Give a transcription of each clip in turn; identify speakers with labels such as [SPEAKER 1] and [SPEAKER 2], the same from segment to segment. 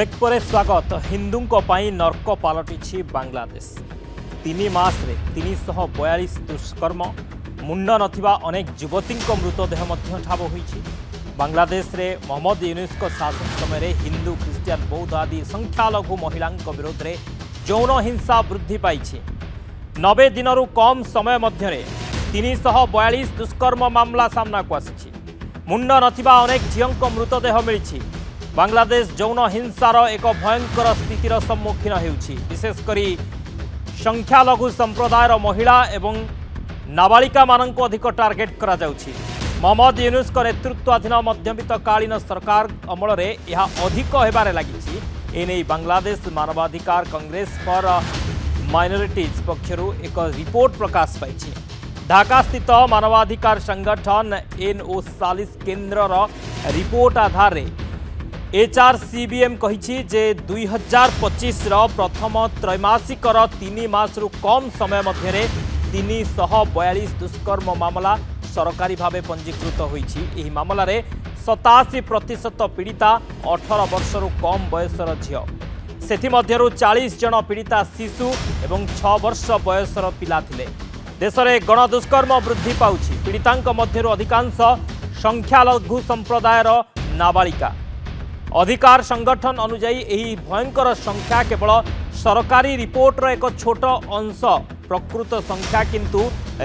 [SPEAKER 1] Break पर स्वागत। हिंदू नर्क पलटि बांग्लादेश 3 मासरे 342 दुष्कर्म मुंड नथिबा अनेक युवती मृतदेह ठाब होईछि। बांग्लादेश रे मोहम्मद यूनुस शासन समय हिंदू ख्रिस्टियान बौद्ध आदि संख्यालघु महिला विरोध में यौन हिंसा वृद्धि पाई। 90 दिनरू कम समय मध्य 342 दुष्कर्म मामला सामना को आसी। मुंड नथिबा अनेक झील मृतदेह मिली। बांग्लादेश यौन हिंसार एक भयंकर स्थितिर सम्मुखीन होउछि। विशेषकर संख्यालघु संप्रदायर महिला एवं नाबालिका मानक अधिक टार्गेट करा जाउछि। मोहम्मद यूनुस नेतृत्वाधीन मध्यवित्तकालीन सरकार अमल में यह अधिक होबार लगी। एने बांग्लादेश मानवाधिकार कांग्रेस फॉर माइनॉरिटीज पक्षर एक रिपोर्ट प्रकाश पाई। ढाका स्थित मानवाधिकार संगठन NO सालिस केन्द्र रिपोर्ट आधार HRCBM कही जे 2025 प्रथम त्रैमासिकर 3 मासरू कम समय मध्य 342 दुष्कर्म मामला सरकारी भाव पंजीकृत होईछि। एही मामला रे 87% पीड़िता 18 वर्षरू कम बयसर झियो। सेथिमध्यरु 40 जन पीड़िता शिशु एवं 6 वर्ष बयसर पिला थिले। देश में गणदुष्कर्म वृद्धि पाउछि। पीड़ितांक मध्यरु अधिकांश संख्यालघु संप्रदायर नाबालिका। अधिकार संगठन अनुजाई यही भयंकर संख्या केवल सरकारी रिपोर्टर एक छोट अंश। प्रकृत संख्या किंतु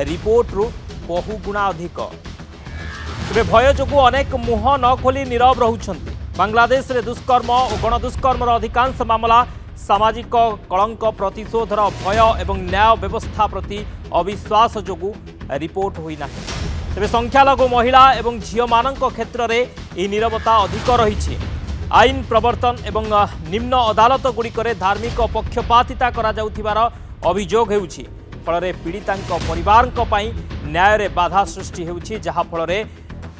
[SPEAKER 1] रिपोर्ट रु बहुगुणा अधिक। तेरे भय जो अनेक मुह न खोली नीरव रहउछंती। बांग्लादेश रे दुष्कर्म और गणदुष्कर्मर अधिकांश मामला सामाजिक कलंक, प्रतिशोधर भय एवं न्याय व्यवस्था प्रति अविश्वास जोगु रिपोर्ट होई नाही। तेरे संख्यालघु महिला एवं झील मानक क्षेत्र में यह नीरवता अधिक रही। आईन प्रवर्तन एवं निम्न अदालत गुड़िकर धार्मिक पक्षपातिता करा जाउथिबार अभियोग हेउछि। फल पीड़ितांक परिवार न्याय रे बाधा सृष्टि हेउछि, जहा फल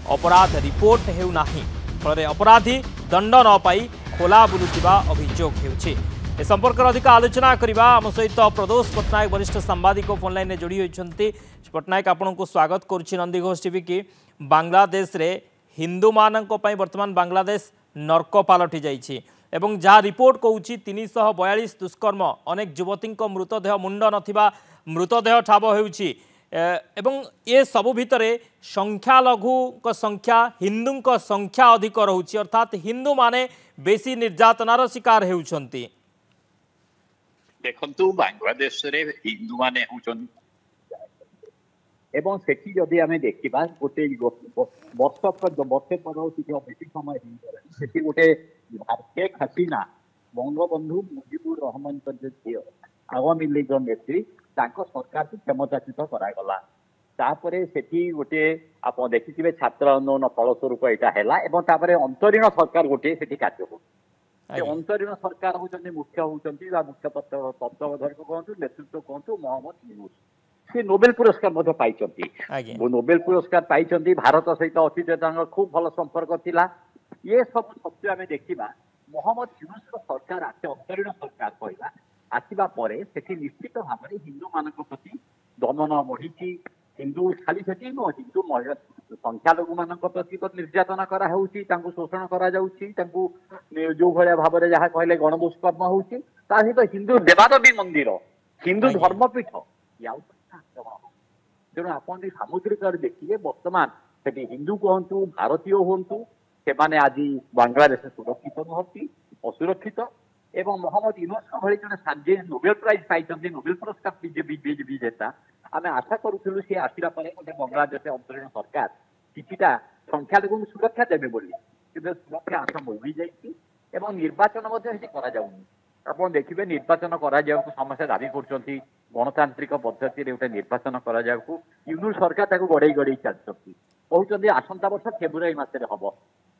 [SPEAKER 1] अपराध रिपोर्ट हेउ नाही। फल अपराधी दंड न पाई खोला बुलुथिबा अभियोग हेउछि। ए संपर्क अधिक आलोचना करबा आम सहित प्रदोष पट्टनायक वरिष्ठ सांबादिक फोन लाइन में जोड़ी होइछन्ति। पट्टनायक आपनको स्वागत करुछि नंदीघोष टीवी की। बांग्लादेश रे हिंदू मानक पई वर्तमान बांग्लादेश नर्क पलटि जाइछि एवं जहाँ रिपोर्ट कहूछि 342 दुष्कर्म अनेक युवती मृतदेह मुंड नथिबा मृतदेह ठाब होउछि। एवं ये सबु भितरे संख्यालघु संख्या हिंदू संख्या अधिक रहुछि, अर्थात हिंदू माने बेसी निर्यातनार शिकार हेउछन्ति।
[SPEAKER 2] देखंतु बांग्लादेश रे हिंदू माने होउछन एवं सेठी जदि आमे देखिबा गोटे वर्ष पर बेसी समय सेठी गोटे भारतीय हसीना बंगबंधु मुजिबुर रहमान झियो आवामी लीग नेत्री तांको सरकार को क्षमताच्युत करागला। तापरे सेठी गोटे आप देखिथिबे छात्र आंदोलन फलस्वरूप एटा हैला एवं तापरे अंतरीण सरकार गोटे सेठी कार्य हो। अंतरीण सरकार होचंती मुख्य होचंती मुख्य तत्वावधायक कहतु नेतृत्व कहतु मोहम्मद यूनुस। से नोबेल पुरस्कार पाइछंती। नोबेल पुरस्कार पाइछंती। भारत सहित अतीत खूब भल संपर्क थिला। ये सब सत्य आम देखा मोहम्मद यूनुस सरकार आसे अंतरीण सरकार कहला आसवा परे सेठी निश्चित भाव में हिंदू मान प्रति दमन बढ़ी। हिंदू खाली सेठी नुह हिंदू संख्यालघु मान प्रति तो निर्यातना करा होउछि, तांकु शोषण करा जाउछि, तांकु जो भलिया भाव में जहाँ कहले गणदुष्कर्म होउछि। ता सहित हिंदू देवादेवी मंदिर हिंदू धर्मपीठ तेणु आप सामुद्रिक देखिए वर्तमान से हिंदू कहतु भारतीय हूँ से आज बांग्लादेश सुरक्षित नुहति असुरक्षित। एवं मोहम्मद यूनुस भली जड़े नोबेल प्राइज पाई नोबेल पुरस्कार विजेता आम आशा करूँ सी आसला गोटे बांग्लादेश अंतरीण सरकार किछिटा संख्यालघु सुरक्षा देवे बोली सुरक्षा आस मोगी जाइए निर्वाचन आप देखिए निर्वाचन करा समस्या दाबी कर गणतांत्रिक पद्धति गोटे निर्वाचन करा यूनुस सरकार ताको गड़े गड़े चलती कहते आसंता वर्ष फेब्रुआरी मस हम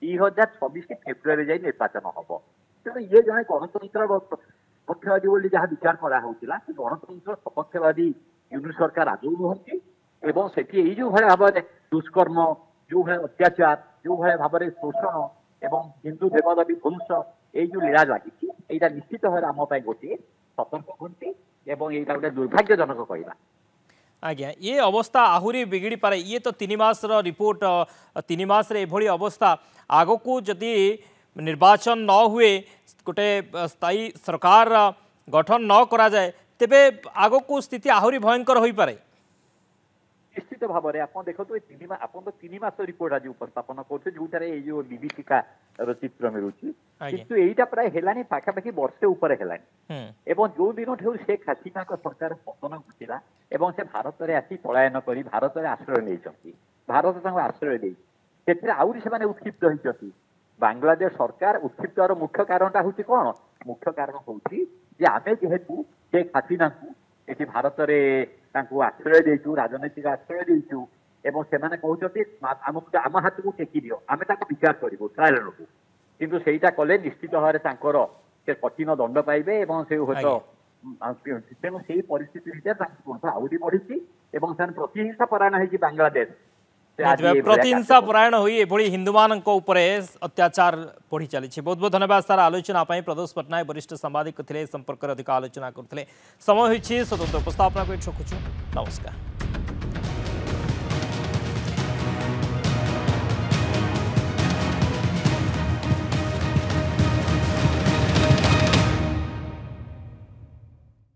[SPEAKER 2] 2026 फेब्रुआरी जाए निर्वाचन हम। तेणु ये जड़े गणतंत्र पक्षवादी बोली जहाँ विचार कराला गणतंत्र सपक्षवादी यूनुस सरकार आदौ नुहति। एवं सेठी जो भाया भाव दुष्कर्म जो भाया अत्याचार जो भाया भाव में शोषण एवं हिंदू देवदेवी ध्वंस जो लीला लगी यहाँ निश्चित भाव आम गोटे सतर्क घंटी एवं यहाँ गोटे दुर्भाग्यजनक कहला।
[SPEAKER 1] आज्ञा ये अवस्था आहुरी बिगिड़ी पारे। ये तो 3 मास रिपोर्ट 3 मास एभली अवस्था आगो को जदि निर्वाचन न हुए गोटे स्थायी सरकार गठन न करा जाए तेबे आगो को स्थिति आहरी भयंकर हो पारे।
[SPEAKER 2] निश्चित भाव में आप देखो आप तो 3 मास रिपोर्ट आज उपस्थापन करते जो विभीषिका चित्र मिलूँ किंतु यहीटा प्राय है पाखापाखि वर्षे उपर है जो दिन ठू शेख हसीना सरकार पतन घटिला से भारत में आसी पलायन कर भारत में आश्रय नहीं भारत आश्रय नहीं आहरी से उत्क्षिप्त होती बांग्लादेश सरकार उत्क्षिप्त मुख्य कारणटा हूँ कौन मुख्य कारण हूँ आम जेहेतु शेख हसीना ये भारत में आश्रय देचु राजनैतिक आश्रय देचु एवं से कहते आम हाथ को टेकी दियो आम विचार करूँ ट्रायल रू किंतु सेटा कले निश्चित भाव से कठिन दंड पाइबे से हूँ तेणु से परिस्थिति आहरी बढ़ी प्रतिहिंसा परायण है बांग्लादेश
[SPEAKER 1] प्रतिहिंसा परायण हुई हिंदू मान अत्याचार बढ़ी चली। बहुत बहुत धन्यवाद सार आलोचना प्रदोष पट्टनायक वरिष्ठ सांबादिक थे संपर्क अधिक आलोचना करते समय स्वतंत्र उपस्थापना रखुछु। नमस्कार।